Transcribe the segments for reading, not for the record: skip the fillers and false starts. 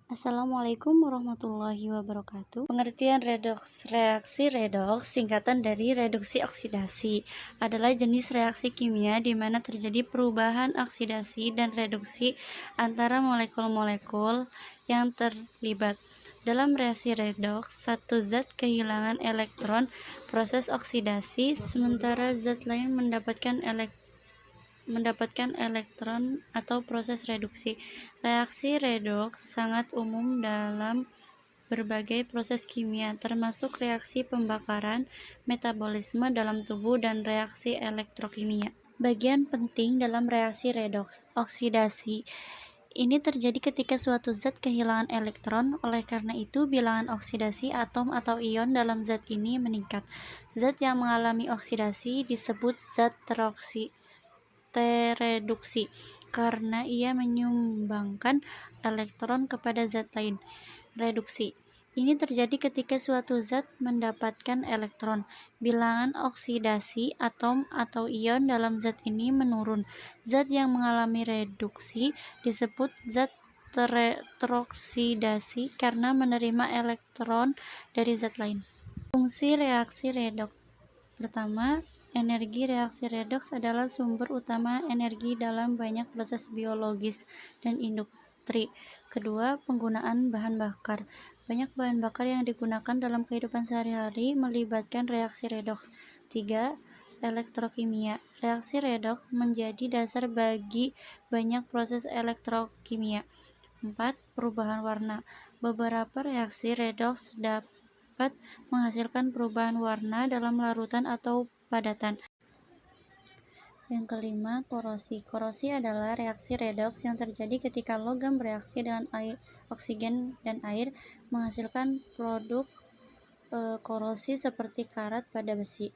Assalamualaikum warahmatullahi wabarakatuh. Pengertian redoks. Reaksi redoks, singkatan dari reduksi oksidasi, adalah jenis reaksi kimia di mana terjadi perubahan oksidasi dan reduksi antara molekul-molekul yang terlibat. Dalam reaksi redoks, satu zat kehilangan elektron proses oksidasi, sementara zat lain mendapatkan elektron atau proses reduksi. Reaksi redoks sangat umum dalam berbagai proses kimia, termasuk reaksi pembakaran, metabolisme dalam tubuh, dan reaksi elektrokimia. Bagian penting dalam reaksi redoks, oksidasi. Ini terjadi ketika suatu zat kehilangan elektron, oleh karena itu bilangan oksidasi atom atau ion dalam zat ini meningkat. Zat yang mengalami oksidasi disebut zat tereduksi karena ia menyumbangkan elektron kepada zat lain. Reduksi ini terjadi ketika suatu zat mendapatkan elektron. Bilangan oksidasi atom atau ion dalam zat ini menurun. Zat yang mengalami reduksi disebut zat teroksidasi karena menerima elektron dari zat lain. Fungsi reaksi redoks. Pertama, energi reaksi redoks adalah sumber utama energi dalam banyak proses biologis dan industri. Kedua, penggunaan bahan bakar. Banyak bahan bakar yang digunakan dalam kehidupan sehari-hari melibatkan reaksi redoks. Tiga, elektrokimia. Reaksi redoks menjadi dasar bagi banyak proses elektrokimia. Empat, perubahan warna. Beberapa reaksi redoks dapat menghasilkan perubahan warna dalam larutan atau padatan. Yang kelima, korosi. Korosi adalah reaksi redoks yang terjadi ketika logam bereaksi dengan oksigen dan air menghasilkan produk korosi seperti karat pada besi.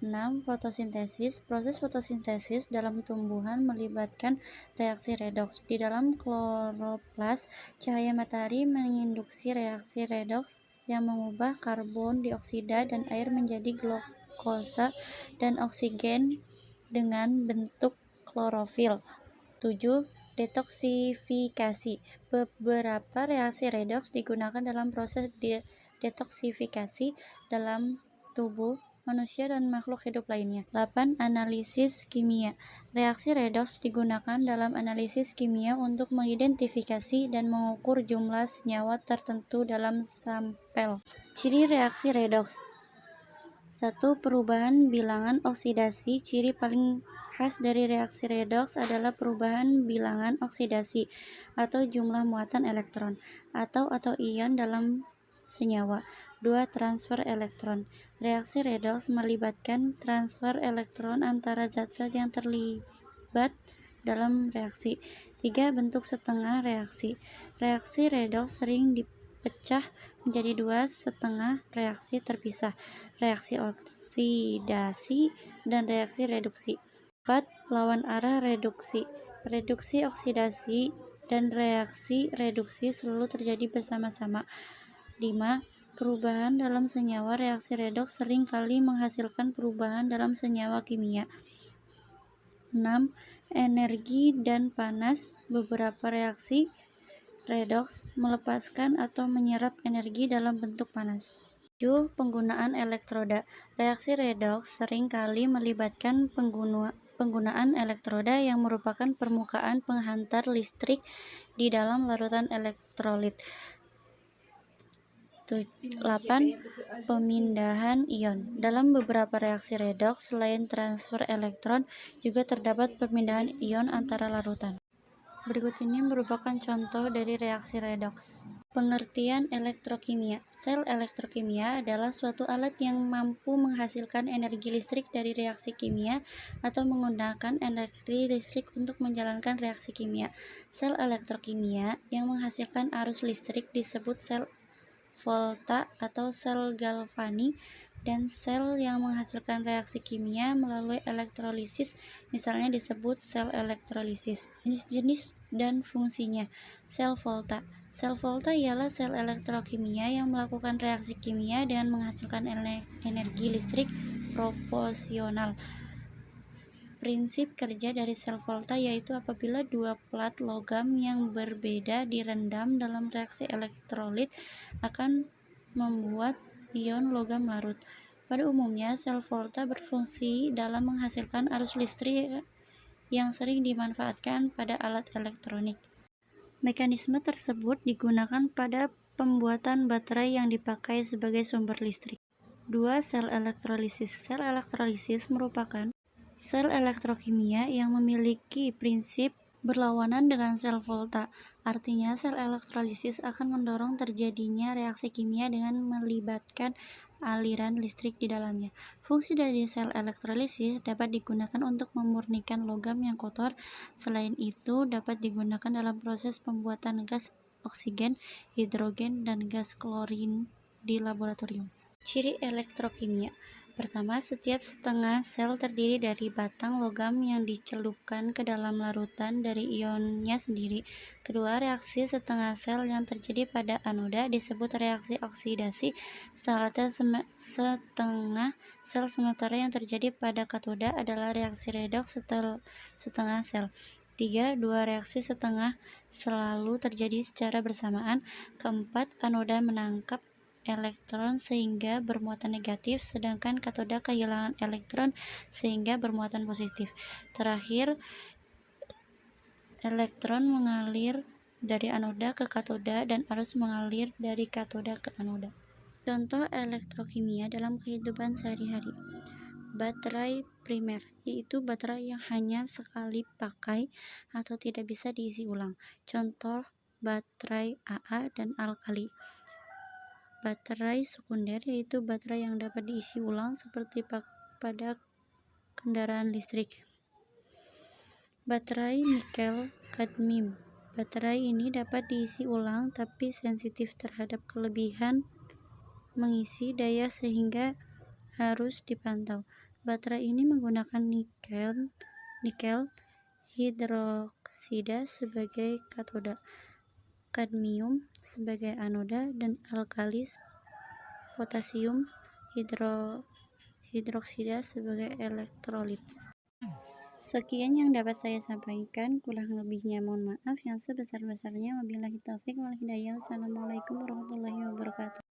6. Fotosintesis. Proses fotosintesis dalam tumbuhan melibatkan reaksi redoks. Di dalam kloroplas, cahaya matahari menginduksi reaksi redoks yang mengubah karbon dioksida dan air menjadi glukosa dan oksigen dengan bentuk klorofil. 7. Detoksifikasi. Beberapa reaksi redoks digunakan dalam proses detoksifikasi dalam tubuh manusia dan makhluk hidup lainnya. 8. Analisis kimia. Reaksi redoks digunakan dalam analisis kimia untuk mengidentifikasi dan mengukur jumlah senyawa tertentu dalam sampel. Ciri reaksi redoks. 1. Perubahan bilangan oksidasi. Ciri paling khas dari reaksi redoks adalah perubahan bilangan oksidasi atau jumlah muatan elektron atau ion dalam senyawa. 2. Transfer elektron. Reaksi redoks melibatkan transfer elektron antara zat-zat yang terlibat dalam reaksi. 3. Bentuk setengah reaksi. Reaksi redoks sering dipecah menjadi dua setengah reaksi terpisah, reaksi oksidasi dan reaksi reduksi. 4. Lawan arah reduksi. Reduksi oksidasi dan reaksi reduksi selalu terjadi bersama-sama. 5. Perubahan dalam senyawa. Reaksi redoks sering kali menghasilkan perubahan dalam senyawa kimia. 6. Energi dan panas. Beberapa reaksi redoks melepaskan atau menyerap energi dalam bentuk panas. 7. Penggunaan elektroda. Reaksi redoks sering kali melibatkan penggunaan elektroda yang merupakan permukaan penghantar listrik di dalam larutan elektrolit. 8. Pemindahan ion. Dalam beberapa reaksi redoks, selain transfer elektron, juga terdapat pemindahan ion antara larutan. Berikut ini merupakan contoh dari reaksi redoks. Pengertian elektrokimia. Sel elektrokimia adalah suatu alat yang mampu menghasilkan energi listrik dari reaksi kimia atau menggunakan energi listrik untuk menjalankan reaksi kimia. Sel elektrokimia yang menghasilkan arus listrik disebut sel volta atau sel galvani, dan sel yang menghasilkan reaksi kimia melalui elektrolisis misalnya disebut sel elektrolisis. Jenis-jenis dan fungsinya. Sel volta. Sel volta ialah sel elektrokimia yang melakukan reaksi kimia dengan menghasilkan energi listrik proporsional Prinsip kerja dari sel volta yaitu apabila dua plat logam yang berbeda direndam dalam reaksi elektrolit akan membuat ion logam larut. Pada umumnya, sel volta berfungsi dalam menghasilkan arus listrik yang sering dimanfaatkan pada alat elektronik. Mekanisme tersebut digunakan pada pembuatan baterai yang dipakai sebagai sumber listrik. 2. Sel elektrolisis. Sel elektrolisis merupakan sel elektrokimia yang memiliki prinsip berlawanan dengan sel volta. Artinya, sel elektrolisis akan mendorong terjadinya reaksi kimia dengan melibatkan aliran listrik di dalamnya. Fungsi dari sel elektrolisis dapat digunakan untuk memurnikan logam yang kotor. Selain itu, dapat digunakan dalam proses pembuatan gas oksigen, hidrogen, dan gas klorin di laboratorium. Ciri elektrokimia. Pertama, setiap setengah sel terdiri dari batang logam yang dicelupkan ke dalam larutan dari ionnya sendiri. Kedua, reaksi setengah sel yang terjadi pada anoda disebut reaksi oksidasi. Selanjutnya, setengah sel sementara yang terjadi pada katoda adalah reaksi redoks setengah sel. 3. Dua reaksi setengah selalu terjadi secara bersamaan. Keempat, anoda menangkap elektron sehingga bermuatan negatif, sedangkan katoda kehilangan elektron sehingga bermuatan positif. Terakhir, elektron mengalir dari anoda ke katoda dan arus mengalir dari katoda ke anoda. Contoh elektrokimia dalam kehidupan sehari-hari. Baterai primer, yaitu baterai yang hanya sekali pakai atau tidak bisa diisi ulang. Contoh baterai AA dan alkali. Baterai sekunder, yaitu baterai yang dapat diisi ulang seperti pada kendaraan listrik. Baterai nikel kadmium. Baterai ini dapat diisi ulang tapi sensitif terhadap kelebihan mengisi daya sehingga harus dipantau. Baterai ini menggunakan nikel hidroksida sebagai katoda, kadmium sebagai anoda, dan alkali potasium hidroksida sebagai elektrolit. Sekian yang dapat saya sampaikan, kurang lebihnya mohon maaf. Yang sebesar-besarnya, wabillahi taufik wal hidayah. Wassalamualaikum warahmatullahi wabarakatuh.